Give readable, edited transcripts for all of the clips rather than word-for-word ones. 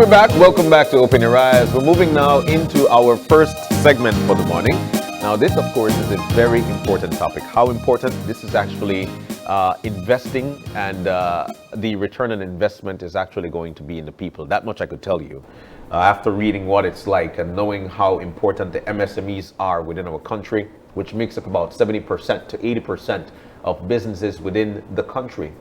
we're back. Welcome back to Open Your Eyes. We're moving now into our first segment for the morning. Now, this, of course, is a very important topic. How important? This is actually investing, and the return on investment is actually going to be in the people. That much I could tell you. After reading what it's like and knowing how important the MSMEs are within our country, which makes up about 70% to 80% of businesses within the country.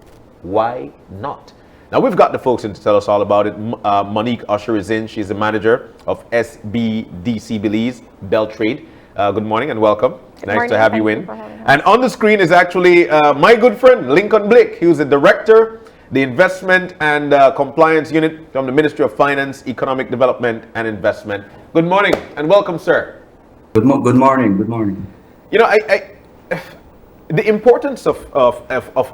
Why not? Now, we've got the folks in to tell us all about it. Monique Usher is in. She's the manager of SBDC Belize, Bell Trade. Good morning and welcome. Nice to have you in. And on the screen is actually my good friend, Lincoln Blake. He was the director, the investment and compliance unit from the Ministry of Finance, Economic Development and Investment. Good morning and welcome, sir. Good morning. Good morning. You know, the importance of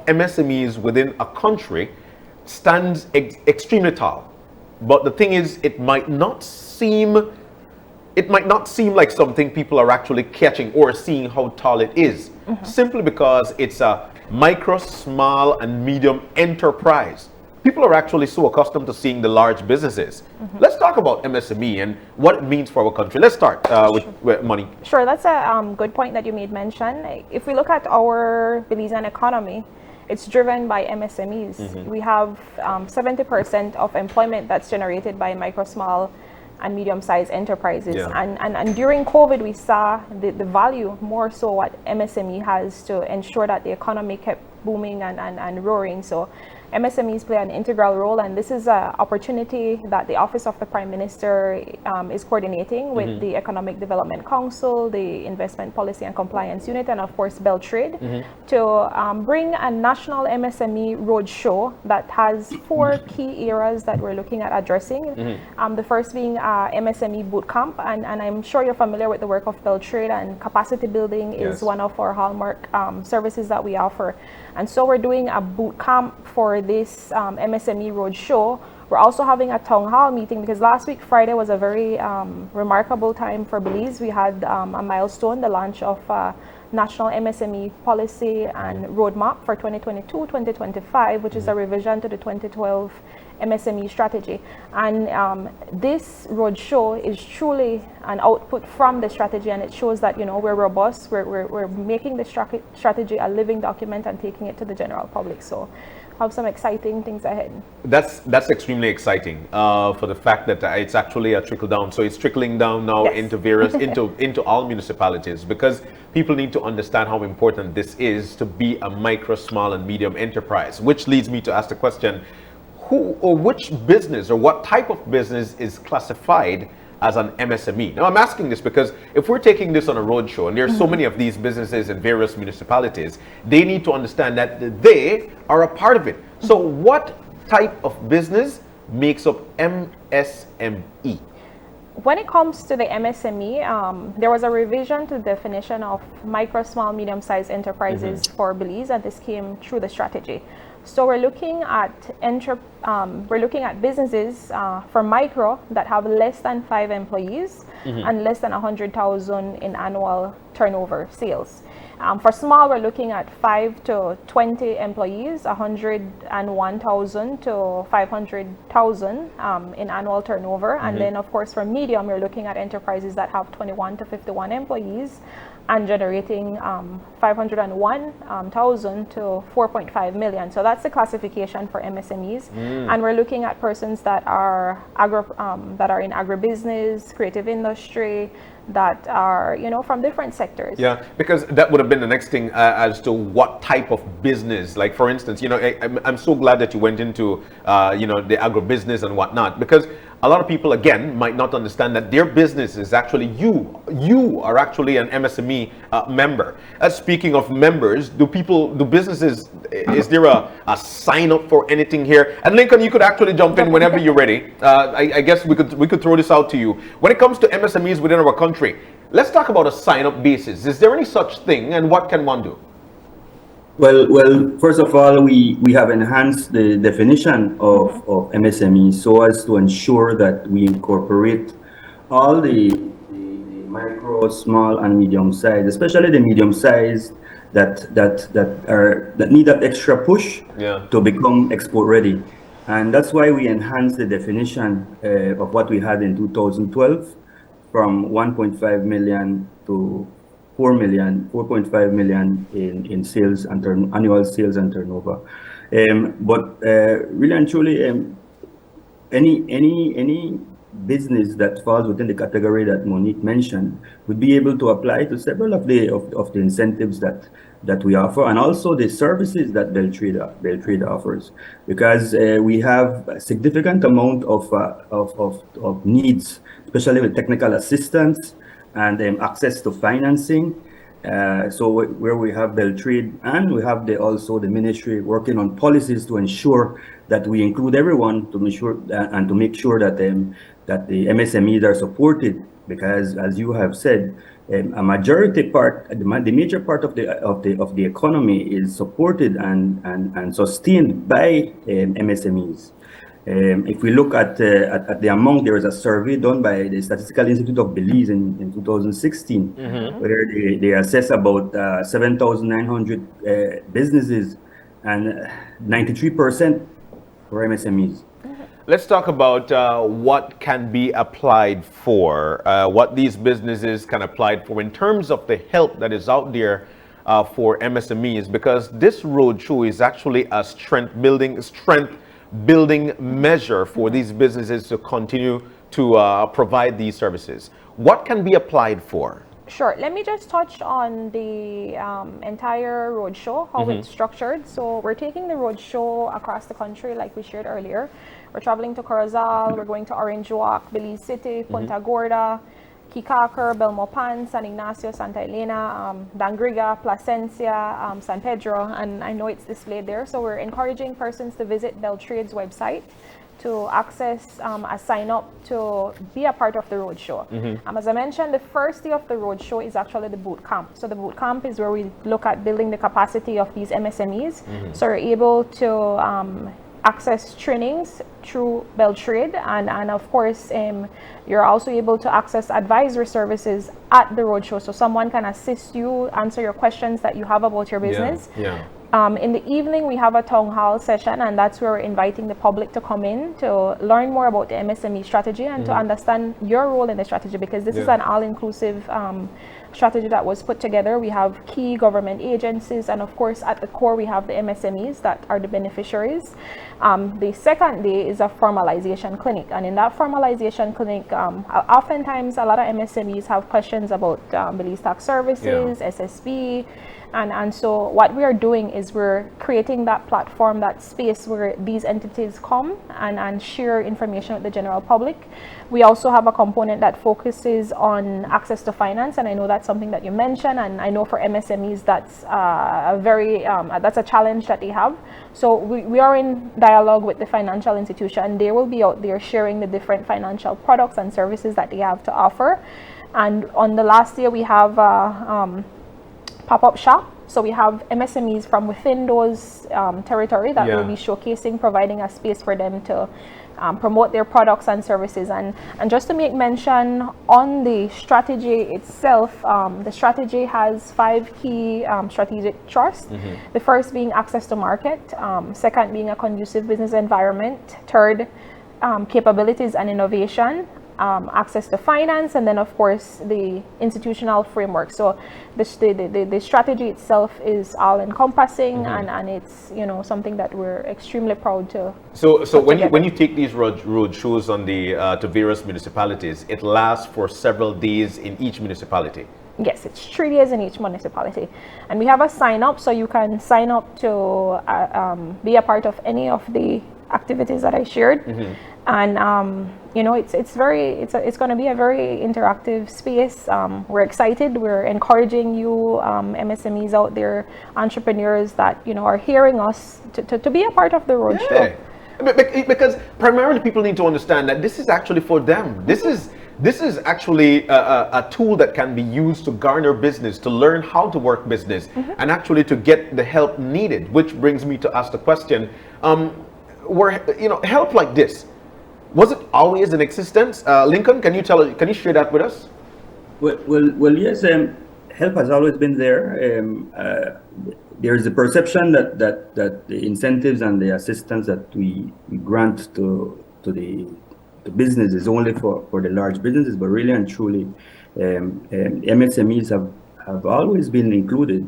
MSMEs within a country stands extremely tall, but the thing is, it might not seem like something people are actually catching or seeing how tall it is, simply because it's a micro, small, and medium enterprise. People are actually so accustomed to seeing the large businesses. Let's talk about MSME and what it means for our country. Let's start with Monique. Sure, that's a good point that you made mention. If we look at our Belizean economy, it's driven by MSMEs. We have 70% of employment that's generated by micro, small, and medium-sized enterprises. Yeah. And during COVID, we saw the value more so what MSME has to ensure that the economy kept booming and roaring. So MSMEs play an integral role, and this is an opportunity that the Office of the Prime Minister is coordinating with the Economic Development Council, the Investment Policy and Compliance Unit, and of course Bell Trade, to bring a national MSME roadshow that has 4 key areas that we're looking at addressing. The first being MSME bootcamp, and I'm sure you're familiar with the work of Bell Trade, and capacity building is one of our hallmark services that we offer. And so we're doing a boot camp for this MSME Roadshow. We're also having a town hall meeting because last week, Friday, was a very remarkable time for Belize. We had a milestone, the launch of National MSME Policy and Roadmap for 2022-2025, which is a revision to the 2012 MSME strategy. And this roadshow is truly an output from the strategy, and it shows that, you know, we're robust, we're making the strategy a living document and taking it to the general public. So have some exciting things ahead. That's extremely exciting for the fact that it's actually a trickle down. So it's trickling down now into various into all municipalities, because people need to understand how important this is to be a micro, small, and medium enterprise. Which leads me to ask the question: who or which business or what type of business is classified as an MSME? Now, I'm asking this because if we're taking this on a roadshow, and there's so many of these businesses in various municipalities, they need to understand that they are a part of it. So what type of business makes up MSME? When it comes to the MSME, there was a revision to the definition of micro, small, medium-sized enterprises for Belize, and this came through the strategy. So we're looking at businesses for micro that have less than 5 employees and less than 100,000 in annual turnover sales. For small, we're looking at 5 to 20 employees, 101,000 to 500,000 in annual turnover. And then, of course, for medium, we're looking at enterprises that have 21 to 51 employees and generating 501,000 to 4.5 million. So that's the classification for MSMEs. And we're looking at persons that are in agribusiness, creative industry, that are, you know, from different sectors. Yeah, because that would have been the next thing as to what type of business. Like, for instance, you know, I'm so glad that you went into, you know, the agribusiness and whatnot, because a lot of people, again, might not understand that their business is actually you are actually an MSME member. Speaking of members, do businesses, is there a sign up for anything here? And Lincoln, you could actually jump in whenever you're ready. I guess we could throw this out to you. When it comes to MSMEs within our country, let's talk about a sign up basis. Is there any such thing, and what can one do? Well, first of all, we have enhanced the definition of MSME so as to ensure that we incorporate all the micro, small, and medium size, especially the medium size that need that extra push to become export ready. And that's why we enhanced the definition of what we had in 2012 from 1.5 million to 4.5 million in sales and annual sales and turnover. But really and truly, any business that falls within the category that Monique mentioned would be able to apply to several of the incentives that we offer, and also the services that Beltrade offers, because we have a significant amount of needs, especially with technical assistance and access to financing. So where we have Beltrade, and we have also the ministry working on policies to ensure that we include everyone, to make sure and to make sure that that the MSMEs are supported, because as you have said, a majority part, the major part of the economy is supported and sustained by MSMEs. If we look at the amount, there is a survey done by the Statistical Institute of Belize in 2016, where they assess about 7,900 businesses, and 93% for MSMEs. Let's talk about what can be applied for, what these businesses can apply for in terms of the help that is out there for MSMEs, because this roadshow is actually a strength building measure for these businesses to continue to provide these services. What can be applied for? Sure. Let me just touch on the entire roadshow, how it's structured. So we're taking the roadshow across the country, like we shared earlier. We're traveling to Corozal, we're going to Orange Walk, Belize City, Punta Gorda, Kikaker, Belmopan, San Ignacio, Santa Elena, Dangriga, Placencia, San Pedro, and I know it's displayed there. So we're encouraging persons to visit Beltrade's website to access a sign up to be a part of the roadshow. As I mentioned, the first day of the roadshow is actually the boot camp. So the boot camp is where we look at building the capacity of these MSMEs. So we're able to access trainings through Beltrade, and of course you're also able to access advisory services at the roadshow, so someone can assist you, answer your questions that you have about your business. In the evening we have a town hall session, and that's where we're inviting the public to come in to learn more about the MSME strategy and to understand your role in the strategy, because this is an all-inclusive strategy that was put together. We have key government agencies, and of course at the core we have the MSMEs that are the beneficiaries. The second day is a formalization clinic, and in that formalization clinic, oftentimes a lot of MSMEs have questions about Belize tax services, SSB, and so what we are doing is we're creating that platform, that space where these entities come and share information with the general public. We also have a component that focuses on access to finance, and I know that's something that you mentioned, and I know for MSMEs that's that's a challenge that they have. So we are in dialogue with the financial institution. They will be out there sharing the different financial products and services that they have to offer. And on the last day we have pop-up shop. So we have MSMEs from within those territory that will be showcasing, providing a space for them to promote their products and services. And just to make mention on the strategy itself, the strategy has 5 key strategic thrusts. The first being access to market, second being a conducive business environment, third capabilities and innovation, access to finance, and then of course the institutional framework. So the strategy itself is all encompassing, and it's something that we're extremely proud to. So when you take these road shows on the to various municipalities, it lasts for several days in each municipality. Yes, it's 3 days in each municipality, and we have a sign up, so you can sign up to be a part of any of the activities that I shared. And it's going to be a very interactive space. We're excited. We're encouraging you, MSMEs out there, entrepreneurs that are hearing us, to be a part of the roadshow. Because primarily people need to understand that this is actually for them. This is actually a tool that can be used to garner business, to learn how to work business, and actually to get the help needed. Which brings me to ask the question: help like this, was it always in existence? Lincoln, can you share that with us? Well, yes. help has always been there. There is a perception that the incentives and the assistance that we grant to the business is only for the large businesses, but really and truly, MSMEs have always been included.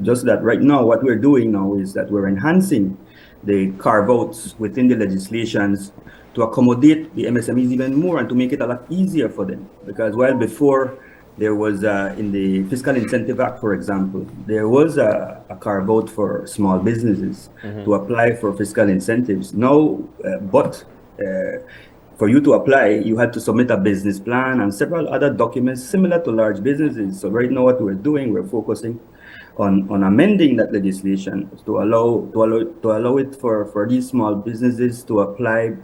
Just that right now, what we're doing now is that we're enhancing the carve-outs within the legislations to accommodate the MSMEs even more and to make it a lot easier for them. Because while before there was, in the Fiscal Incentive Act, for example, there was a carve-out for small businesses to apply for fiscal incentives. Now, for you to apply, you had to submit a business plan and several other documents similar to large businesses. So right now what we're doing, we're focusing on amending that legislation to allow it for these small businesses to apply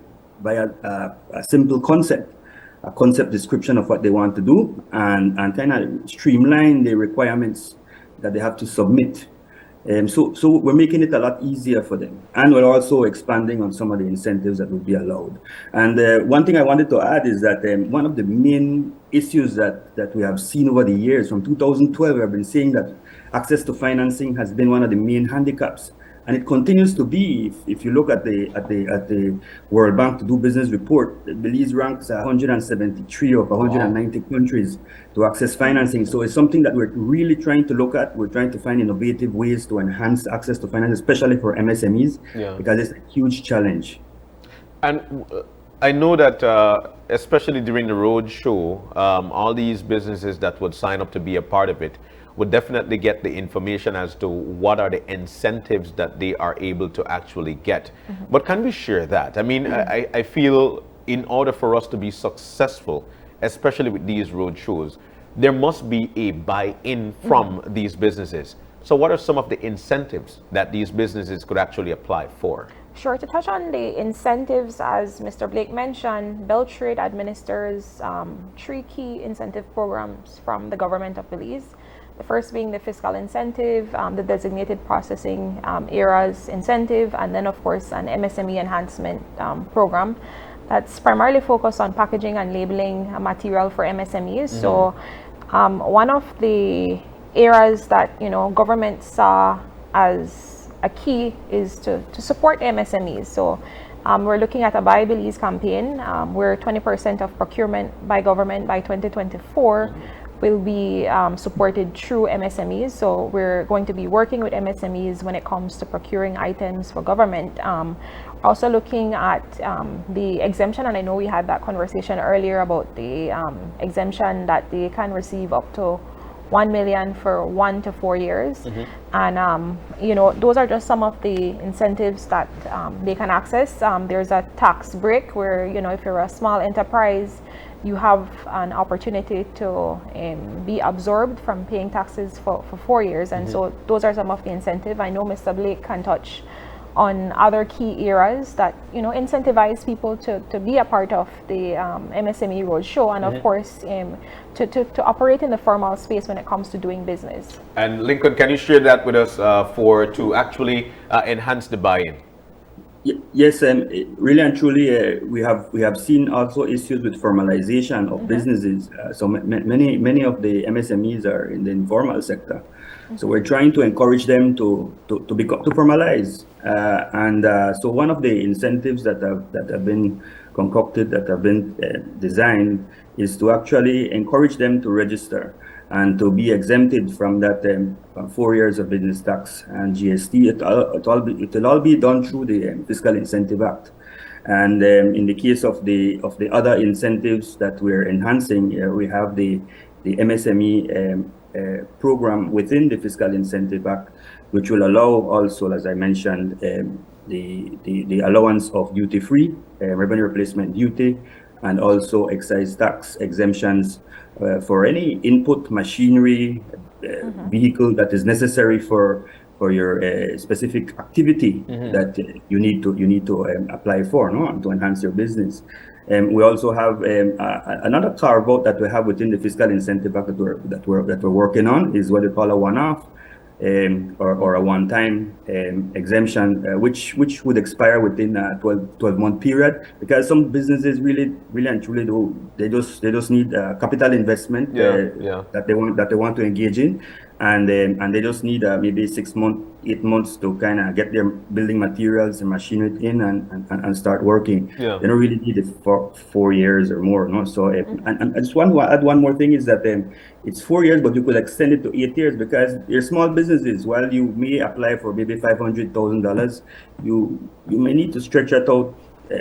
by a simple concept, a concept description of what they want to do, and kind of streamline the requirements that they have to submit. So we're making it a lot easier for them, and we're also expanding on some of the incentives that would be allowed. And one thing I wanted to add is that one of the main issues that we have seen over the years, from 2012, we've been saying that access to financing has been one of the main handicaps, and it continues to be. If you look at the World Bank to do business report, Belize ranks 173 of 190 countries to access financing. So it's something that we're really trying to look at. We're trying to find innovative ways to enhance access to finance, especially for MSMEs, because it's a huge challenge. And I know that especially during the road show, all these businesses that would sign up to be a part of it would definitely get the information as to what are the incentives that they are able to actually get. But can we share that? I mean, I feel in order for us to be successful, especially with these road shows, there must be a buy-in from these businesses. So what are some of the incentives that these businesses could actually apply for? Sure. To touch on the incentives, as Mr. Blake mentioned, Beltrade administers 3 key incentive programs from the government of Belize. The first being the fiscal incentive, the designated processing areas incentive, and then of course an MSME enhancement program that's primarily focused on packaging and labeling material for MSMEs. So one of the areas that government saw as a key is to support MSMEs. So we're looking at a Buy Belize campaign where 20% of procurement by government by 2024 will be supported through MSMEs. So we're going to be working with MSMEs when it comes to procuring items for government. Also looking at the exemption, and I know we had that conversation earlier about the exemption that they can receive up to 1 million for 1 to 4 years. And those are just some of the incentives that they can access. There's a tax break where if you're a small enterprise, you have an opportunity to be absorbed from paying taxes for 4 years. And so those are some of the incentive. I know Mr. Blake can touch on other key areas that incentivize people to be a part of the MSME Roadshow, and of course to operate in the formal space when it comes to doing business. And Lincoln, can you share that with us to actually enhance the buy-in? Yes, really and truly, we have seen also issues with formalization of businesses. So many of the MSMEs are in the informal sector. So we're trying to encourage them to formalize. So one of the incentives that have been concocted, that have been designed, is to actually encourage them to register and to be exempted from that 4 years of business tax and GST. It will all be done through the Fiscal Incentive Act. And in the case of the other incentives that we're enhancing, we have the MSME program within the Fiscal Incentive Act, which will allow also, as I mentioned, the allowance of duty-free, revenue replacement duty, and also excise tax exemptions for any input machinery, vehicle that is necessary for your specific activity that you need to apply for, to enhance your business. We also have another carve-out that we have within the Fiscal Incentive Act that we're working on, is what we call a one-off. or a one-time exemption, which would expire within a 12-month period, because some businesses really and truly they just need capital investment that they want to engage in, and they just need maybe 6 months, 8 months to kind of get their building materials and machinery in and start working. They don't really need it for 4 years or more, no? So and I just want to add one more thing, is that it's 4 years, but you could extend it to 8 years, because your small businesses, while you may apply for maybe $500,000, you may need to stretch it out.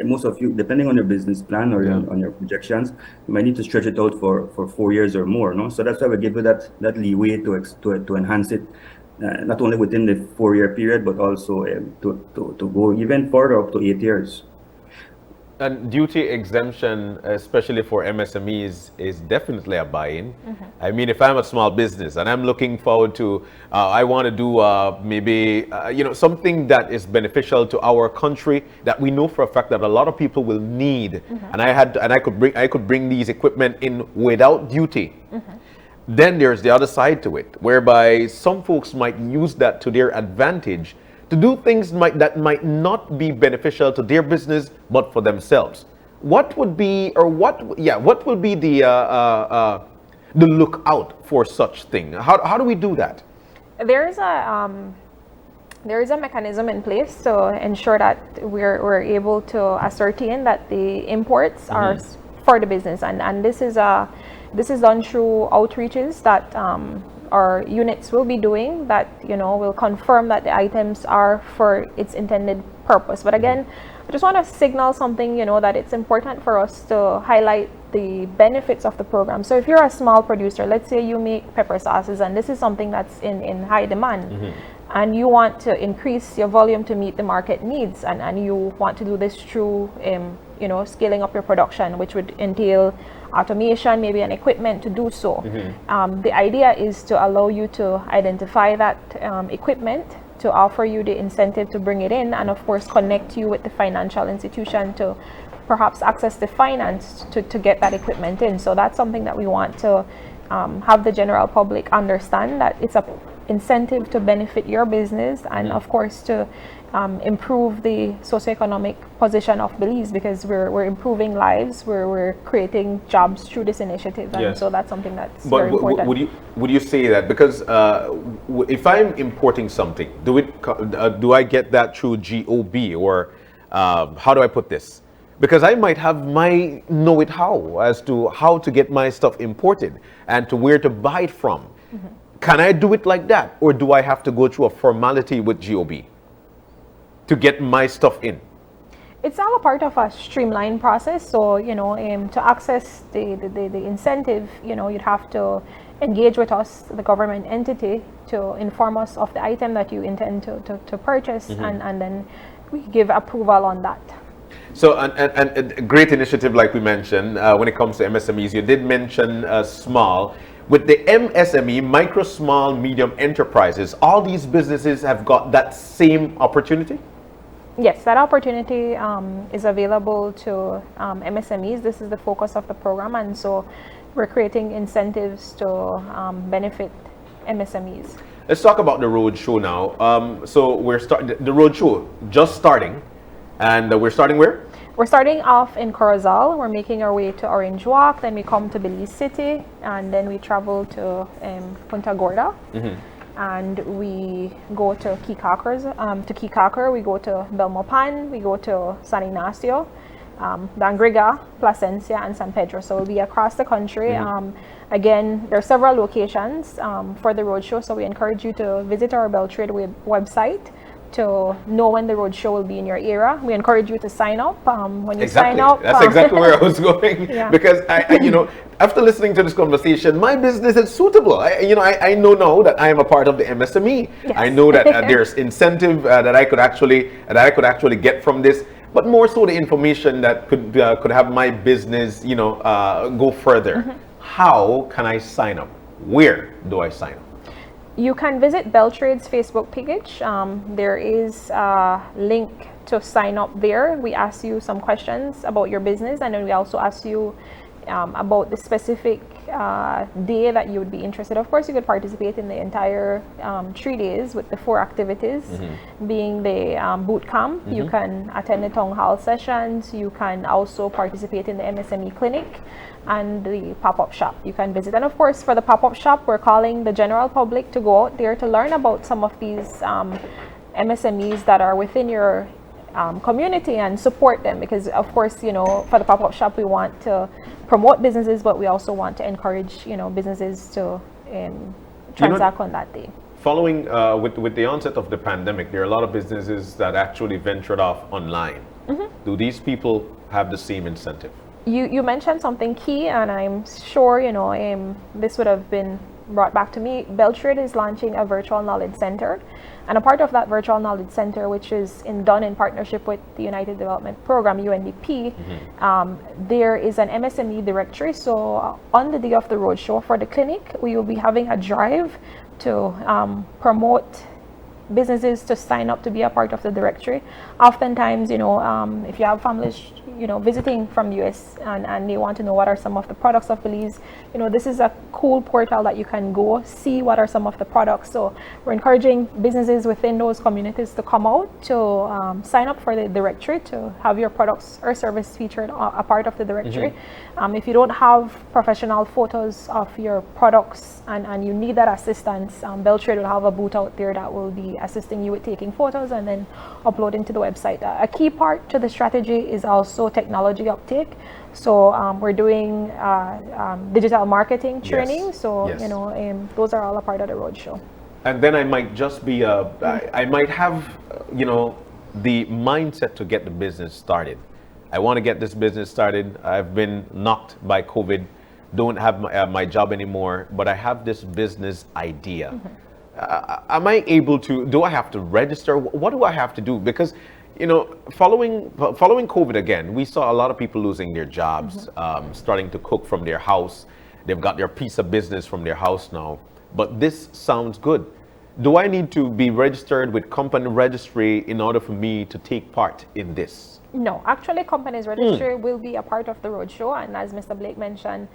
Most of you, depending on your business plan or on your projections, you might need to stretch it out for 4 years or more, no? So that's why we give you that leeway to enhance it, not only within the 4-year period, but also to go even further, up to 8 years. And duty exemption, especially for MSMEs, is definitely a buy-in. I mean, if I'm a small business and I'm looking forward to, I want to do maybe, something that is beneficial to our country, that we know for a fact that a lot of people will need, and I could bring these equipment in without duty. Then there's the other side to it, whereby some folks might use that to their advantage to do things that might not be beneficial to their business, but for themselves. What would be, what would be the lookout for such thing? How do we do that? There is a mechanism in place to ensure that we're able to ascertain that the imports are for the business, and this is done through outreaches that our units will be doing, that will confirm that the items are for its intended purpose. But again, I just want to signal something, that it's important for us to highlight the benefits of the program. So if you're a small producer, let's say you make pepper sauces, and this is something that's in high demand, and you want to increase your volume to meet the market needs, and you want to do this through scaling up your production, which would entail automation, maybe an equipment to do so. The idea is to allow you to identify that equipment, to offer you the incentive to bring it in, and of course connect you with the financial institution to perhaps access the finance to get that equipment in. So that's something that we want to have the general public understand, that it's a incentive to benefit your business, and of course to improve the socioeconomic position of Belize, because we're improving lives, we're creating jobs through this initiative, and so that's something that's very important. Would you say that, because if I'm importing something, do I get that through GOB, or how do I put this? Because I might have my know-it-how as to how to get my stuff imported and to where to buy it from. Can I do it like that, or do I have to go through a formality with GOB to get my stuff in? It's all a part of a streamlined process. So, to access the incentive, you'd have to engage with us, the government entity, to inform us of the item that you intend to purchase, and then we give approval on that. So, and a great initiative, like we mentioned, when it comes to MSMEs. You did mention small. With the MSME, micro, small, medium enterprises, all these businesses have got that same opportunity? Yes, that opportunity is available to MSMEs. This is the focus of the program, and so we're creating incentives to benefit MSMEs. Let's talk about the road show now. So the road show just starting, and we're starting where? We're starting off in Corozal. We're making our way to Orange Walk, then we come to Belize City, and then we travel to Punta Gorda, and we go to Kikaker, we go to Belmopan, we go to San Ignacio, Dangriga, Placencia, and San Pedro. So we'll be across the country. Again, there are several locations for the roadshow, so we encourage you to visit our Beltrade website to know when the roadshow will be in your area. We encourage you to sign up. When you sign up, that's exactly where I was going. Because I after listening to this conversation, my business is suitable. I know now that I am a part of the MSME. Yes. I know that there's incentive that I could actually get from this. But more so, the information that could have my business, go further. How can I sign up? Where do I sign up? You can visit Beltrade's Facebook page. There is a link to sign up there. We ask you some questions about your business, and then we also ask you about the specific day that you would be interested. Of course, you could participate in the entire 3 days with the 4 activities, being the boot camp. You can attend the town hall sessions. You can also participate in the MSME clinic and the pop-up shop you can visit. And of course, for the pop-up shop, we're calling the general public to go out there to learn about some of these MSMEs that are within your community and support them, because of course, you know, for the pop-up shop we want to promote businesses, but we also want to encourage, you know, businesses to transact on that day. Following with the onset of the pandemic, there are a lot of businesses that actually ventured off online. Do these people have the same incentive? You mentioned something key, and I'm sure, you know, this would have been brought back to me. Beltrade is launching a virtual knowledge center, and a part of that virtual knowledge center, which is done in partnership with the United Development Program, UNDP, there is an MSME directory. So on the day of the roadshow for the clinic, we will be having a drive to promote businesses to sign up to be a part of the directory. Oftentimes, you know, if you have families, you know, visiting from the US and they want to know what are some of the products of Belize, you know, this is a cool portal that you can go see what are some of the products. So we're encouraging businesses within those communities to come out to sign up for the directory, to have your products or service featured a part of the directory. If you don't have professional photos of your products and you need that assistance, Beltrade will have a booth out there that will be assisting you with taking photos and then uploading to the website. A key part to the strategy is also technology uptake. So we're doing digital marketing training. So you know, those are all a part of the roadshow. And then I might just be I might have, you know, the mindset to get the business started. I want to get this business started. I've been knocked by COVID, don't have my job anymore, but I have this business idea. Am I able to, do I have to register? What do I have to do? Because, you know, following COVID again, we saw a lot of people losing their jobs, starting to cook from their house. They've got their piece of business from their house now. But this sounds good. Do I need to be registered with company registry in order for me to take part in this? No, actually companies registry will be a part of the roadshow. And as Mr. Blake mentioned,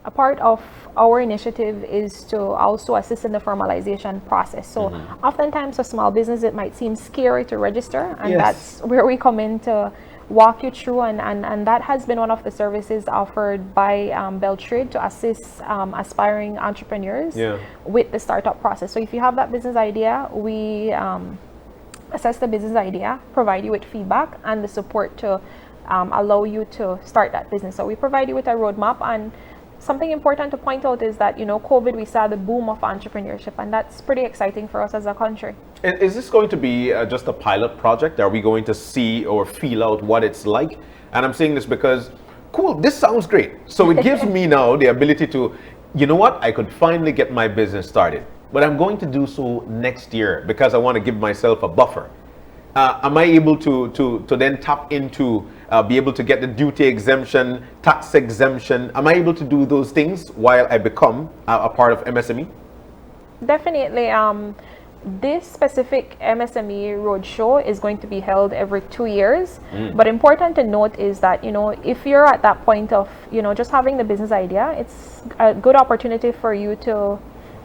a part of our initiative is to also assist in the formalization process. So oftentimes for small business, it might seem scary to register, and that's where we come in to walk you through, and that has been one of the services offered by Beltrade to assist aspiring entrepreneurs with the startup process. So if you have that business idea, we assess the business idea, provide you with feedback and the support to allow you to start that business. So we provide you with a roadmap. And something important to point out is that, you know, COVID, we saw the boom of entrepreneurship, and that's pretty exciting for us as a country. Is this going to be just a pilot project? Are we going to see or feel out what it's like? And I'm saying this because, cool, this sounds great. So it gives me now the ability to, you know what, I could finally get my business started. But I'm going to do so next year because I want to give myself a buffer. Am I able to then tap into, be able to get the duty exemption, tax exemption? Am I able to do those things while I become a part of MSME? Definitely. This specific MSME roadshow is going to be held every 2 years. But important to note is that, you know, if you're at that point of, you know, just having the business idea, it's a good opportunity for you to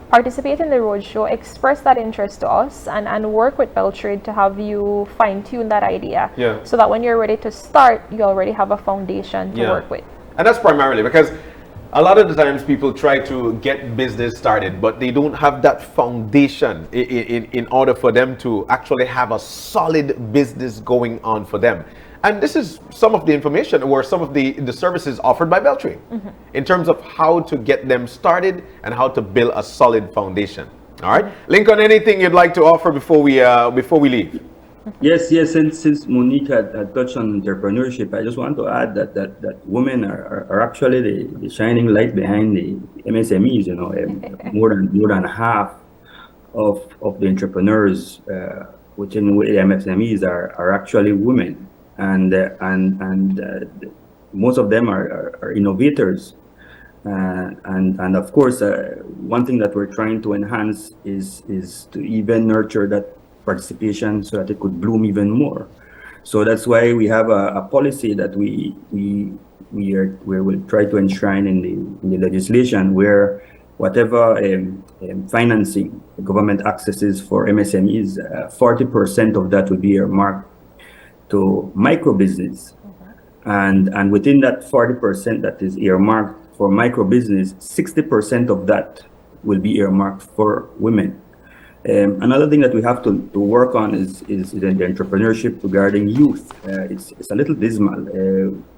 participate in the roadshow, express that interest to us, and work with Beltrade to have you fine-tune that idea, so that when you're ready to start, you already have a foundation to work with. And that's primarily because a lot of the times people try to get business started, but they don't have that foundation in order for them to actually have a solid business going on for them. And this is some of the information or some of the services offered by Beltrade in terms of how to get them started and how to build a solid foundation. All right, Lincoln, anything you'd like to offer before we leave? Yes. Since Monique had touched on entrepreneurship, I just want to add that women are actually the shining light behind the MSMEs. You know, more than half of the entrepreneurs within the MSMEs are actually women. And most of them are innovators, and of course, one thing that we're trying to enhance is to even nurture that participation so that it could bloom even more. So that's why we have a policy that we will try to enshrine in the legislation, where whatever financing the government accesses for MSMEs, 40% of that will be earmarked to micro business. And within that 40% that is earmarked for micro business, 60% of that will be earmarked for women. Another thing that we have to work on is the entrepreneurship regarding youth. It's a little dismal.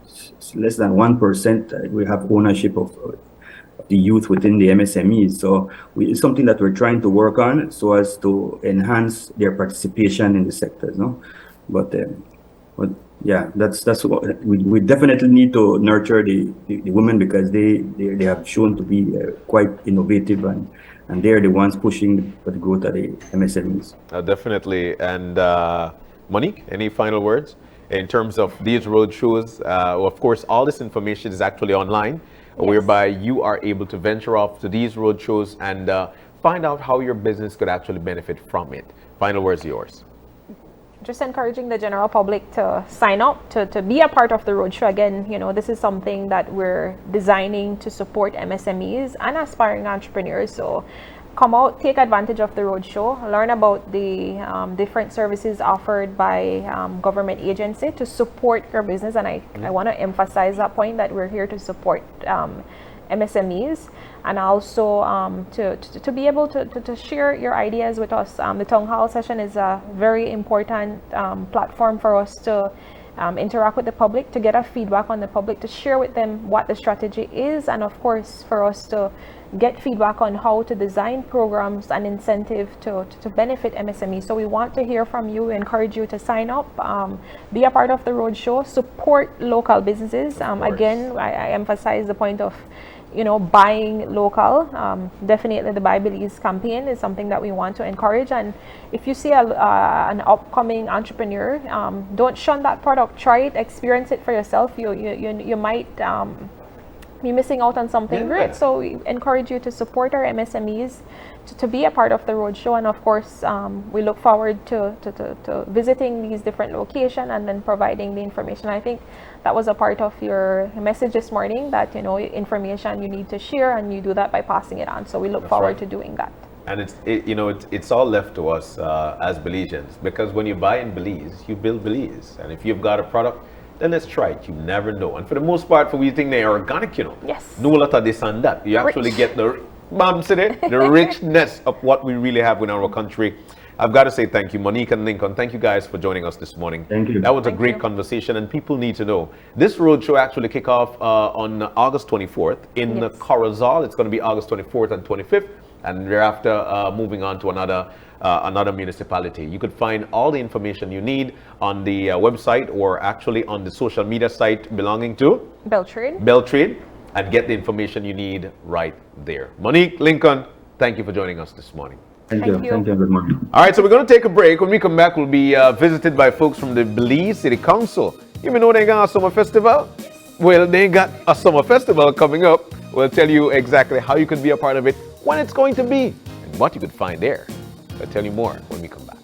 It's less than 1% we have ownership of the youth within the MSMEs. So it's something that we're trying to work on so as to enhance their participation in the sectors. No, but yeah, that's what we definitely need to nurture the women, because they have shown to be quite innovative, and they're the ones pushing for the growth of the MSMEs. Definitely. And Monique, any final words in terms of these roadshows? Of course, all this information is actually online, whereby you are able to venture off to these roadshows and find out how your business could actually benefit from it. Final words yours. Just encouraging the general public to sign up to be a part of the roadshow. Again, this is something that we're designing to support MSMEs and aspiring entrepreneurs. So come out, take advantage of the roadshow, learn about the different services offered by government agency to support your business. And I want to emphasize that point, that we're here to support MSMEs, and also to be able to share your ideas with us. The town hall session is a very important platform for us to interact with the public, to get a feedback on the public, to share with them what the strategy is, and of course for us to get feedback on how to design programs and incentive to benefit MSMEs. So we want to hear from you. We encourage you to sign up, be a part of the roadshow, support local businesses. Again, I emphasize the point of buying local. Definitely the Buy Belize campaign is something that we want to encourage. And if you see an upcoming entrepreneur, don't shun that product. Try it, experience it for yourself. You might be missing out on something great. So we encourage you to support our MSMEs, to be a part of the roadshow. And of course, we look forward to visiting these different locations and then providing the information. I think that was a part of your message this morning, that information you need to share, and you do that by passing it on. So we look forward to doing that. And it's all left to us as Belizeans, because when you buy in Belize, you build Belize. And if you've got a product, then let's try it. You never know. And for the most part, for we think they're organic, Yes. No lot of this and that. You actually get the richness of what we really have in our country. I've got to say thank you, Monique and Lincoln. Thank you guys for joining us this morning. Thank you. That was a great conversation, and people need to know. This roadshow actually kick off on August 24th in Corozal. It's going to be August 24th and 25th, and thereafter moving on to another municipality. You could find all the information you need on the website, or actually on the social media site belonging to Beltrade, and get the information you need right there. Monique, Lincoln, thank you for joining us this morning. Thank you. Good morning. All right, so we're going to take a break. When we come back, we'll be visited by folks from the Belize City Council. You know they got a summer festival? Well, they got a summer festival coming up. We'll tell you exactly how you could be a part of it, when it's going to be, and what you could find there. I'll tell you more when we come back.